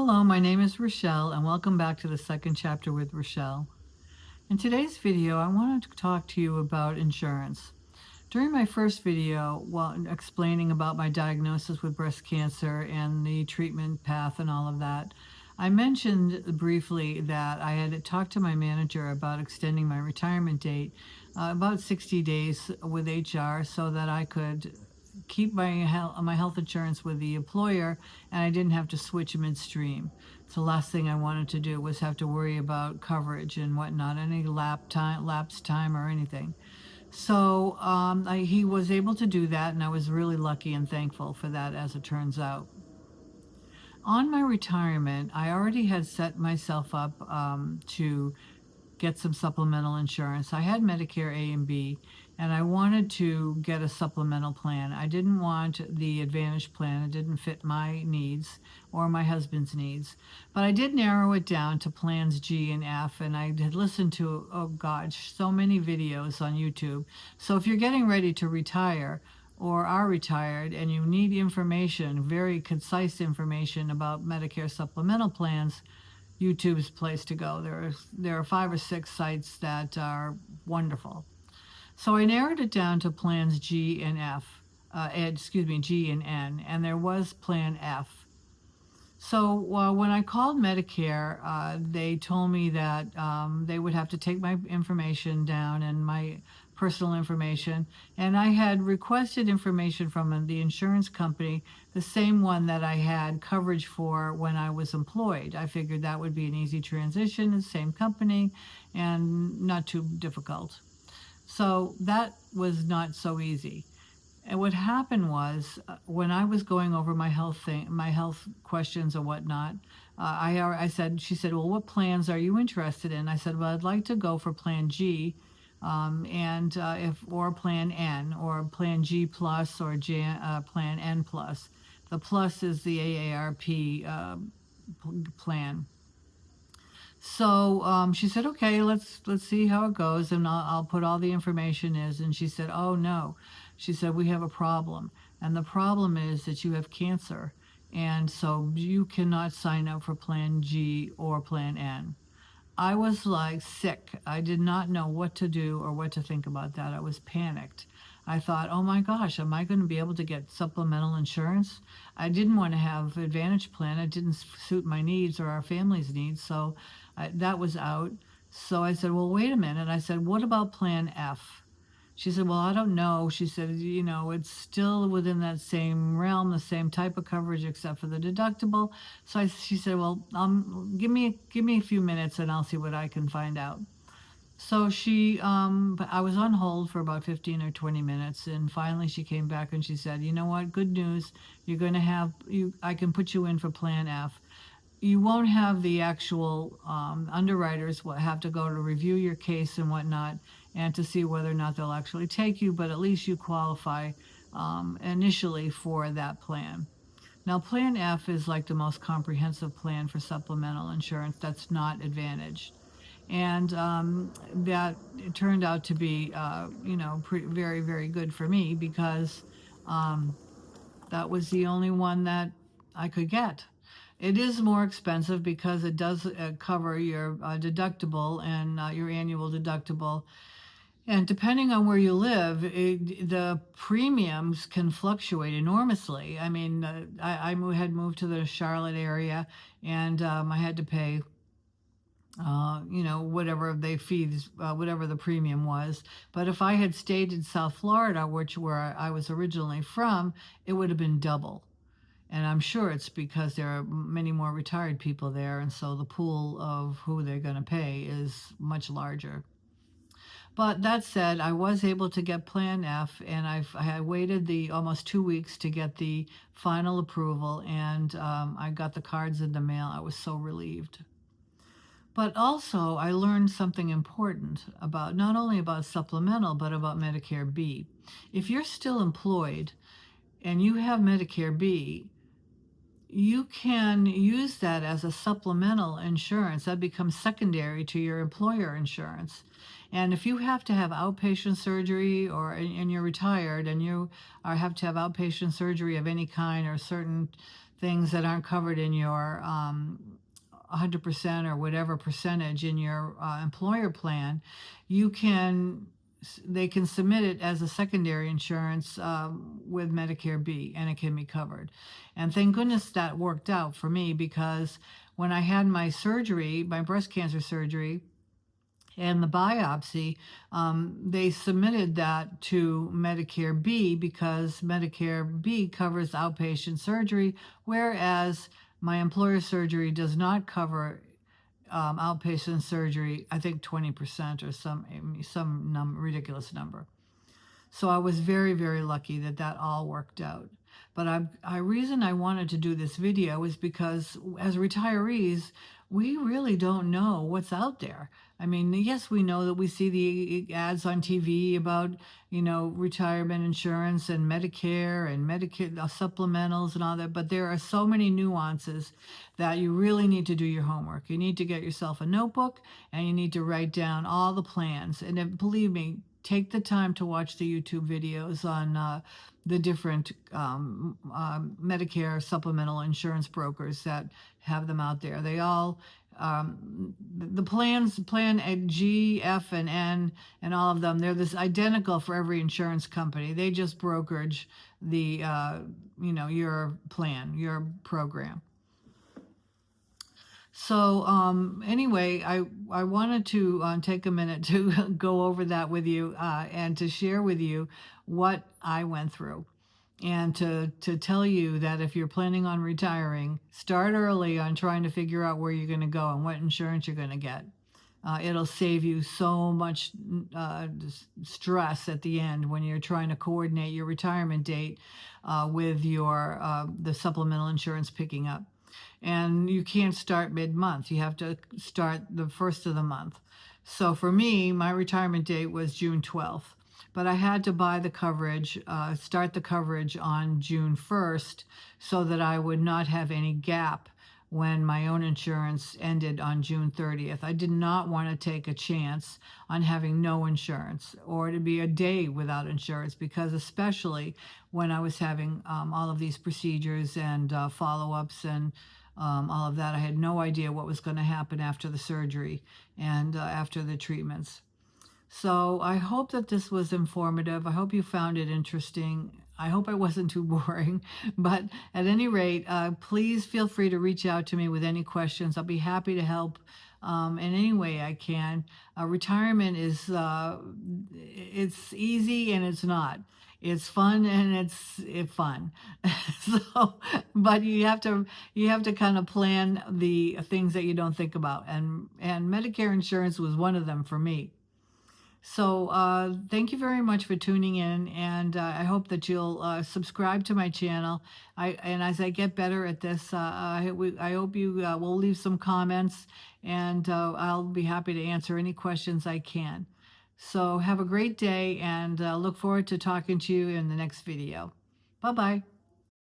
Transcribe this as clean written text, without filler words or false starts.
Hello, my name is Rochelle, and welcome back to the second chapter with Rochelle. In today's video, I wanted to talk to you about insurance. During my first video, while explaining about my diagnosis with breast cancer and the treatment path and all of that, I mentioned briefly that I had talked to my manager about extending my retirement date about 60 days with HR so that I could keep my health insurance with the employer and I didn't have to switch midstream. So the last thing I wanted to do was have to worry about coverage and whatnot, any lapse time or anything. So he was able to do that, and I was really lucky and thankful for that, as it turns out. On my retirement, I already had set myself up to get some supplemental insurance. I had Medicare A and B, and I wanted to get a supplemental plan. I didn't want the Advantage plan. It didn't fit my needs or my husband's needs. But I did narrow it down to plans G and F, and I had listened to, oh gosh, so many videos on YouTube. So if you're getting ready to retire or are retired and you need information, very concise information about Medicare supplemental plans, YouTube's place to go. There are 5 or 6 sites that are wonderful. So I narrowed it down to plans G and F, G and N, and there was plan F. So when I called Medicare, they told me that they would have to take my information down and my personal information, and I had requested information from the insurance company, the same one that I had coverage for when I was employed. I figured that would be an easy transition, the same company, and not too difficult. So that was not so easy. And what happened was, when I was going over my health questions or whatnot, she said, well, what plans are you interested in? I said, well, I'd like to go for Plan G, or Plan N, or Plan G plus, or Plan N plus. The plus is the AARP plan. So she said, okay, let's see how it goes, and I'll put all the information in. And she said, oh no, she said, we have a problem, and the problem is that you have cancer, and so you cannot sign up for Plan G or Plan N. I was like sick. I did not know what to do or what to think about that. I was panicked. I thought, oh my gosh, am I going to be able to get supplemental insurance? I didn't want to have Advantage plan. It didn't suit my needs or our family's needs, so that was out. So I said, well, wait a minute. I said, what about Plan F? She said, well, I don't know. She said, it's still within that same realm, the same type of coverage except for the deductible. So she said, well, give me a few minutes and I'll see what I can find out. So I was on hold for about 15 or 20 minutes, and finally she came back and she said, you know what, good news, I can put you in for Plan F. You won't have the actual underwriters will have to go to review your case and whatnot, and to see whether or not they'll actually take you, but at least you qualify initially for that plan. Now, Plan F is like the most comprehensive plan for supplemental insurance that's not advantaged. And that it turned out to be, very, very good for me, because that was the only one that I could get. It is more expensive because it does cover your deductible and your annual deductible. And depending on where you live, the premiums can fluctuate enormously. I mean, I had moved to the Charlotte area, and I had to pay, whatever whatever the premium was. But if I had stayed in South Florida, where I was originally from, it would have been double. And I'm sure it's because there are many more retired people there, and so the pool of who they're going to pay is much larger. But that said, I was able to get Plan F, and I waited the almost 2 weeks to get the final approval, and I got the cards in the mail. I was so relieved. But also, I learned something important about not only about supplemental, but about Medicare B. If you're still employed and you have Medicare B, you can use that as a supplemental insurance. That becomes secondary to your employer insurance. And if you have to have outpatient surgery, and you're retired and you have to have outpatient surgery of any kind, or certain things that aren't covered in your 100% or whatever percentage in your employer plan, you can they can submit it as a secondary insurance with Medicare B, and it can be covered. And thank goodness that worked out for me, because when I had my surgery, my breast cancer surgery, and the biopsy, they submitted that to Medicare B because Medicare B covers outpatient surgery, whereas my employer surgery does not cover outpatient surgery. I think 20% or some ridiculous number. So I was very, very lucky that that all worked out. But reason I wanted to do this video is because as retirees, we really don't know what's out there. I mean, yes, we know that we see the ads on TV about, retirement insurance and Medicare and Medicare supplementals and all that, but there are so many nuances that you really need to do your homework. You need to get yourself a notebook, and you need to write down all the plans. And believe me, take the time to watch the YouTube videos on the different Medicare supplemental insurance brokers that have them out there. They all, the plans, Plan G, F, and N, and all of them, they're this identical for every insurance company. They just brokerage the, your plan, your program. So anyway, I wanted to take a minute to go over that with you and to share with you what I went through, and to tell you that if you're planning on retiring, start early on trying to figure out where you're going to go and what insurance you're going to get. It'll save you so much stress at the end when you're trying to coordinate your retirement date with your the supplemental insurance picking up. And you can't start mid-month. You have to start the first of the month. So for me, my retirement date was June 12th. But I had to buy the coverage, start the coverage on June 1st so that I would not have any gap when my own insurance ended on June 30th. I did not want to take a chance on having no insurance or to be a day without insurance, because especially when I was having all of these procedures and follow-ups and all of that, I had no idea what was going to happen after the surgery and after the treatments. So I hope that this was informative. I hope you found it interesting. I hope I wasn't too boring. But at any rate, please feel free to reach out to me with any questions. I'll be happy to help in any way I can. Retirement is it's easy and it's not. It's fun and it's fun. So, but you have to kind of plan the things that you don't think about, and Medicare insurance was one of them for me. So thank you very much for tuning in, and I hope that you'll subscribe to my channel. And as I get better at this, I hope you will leave some comments, and I'll be happy to answer any questions I can. So have a great day, and look forward to talking to you in the next video. Bye-bye.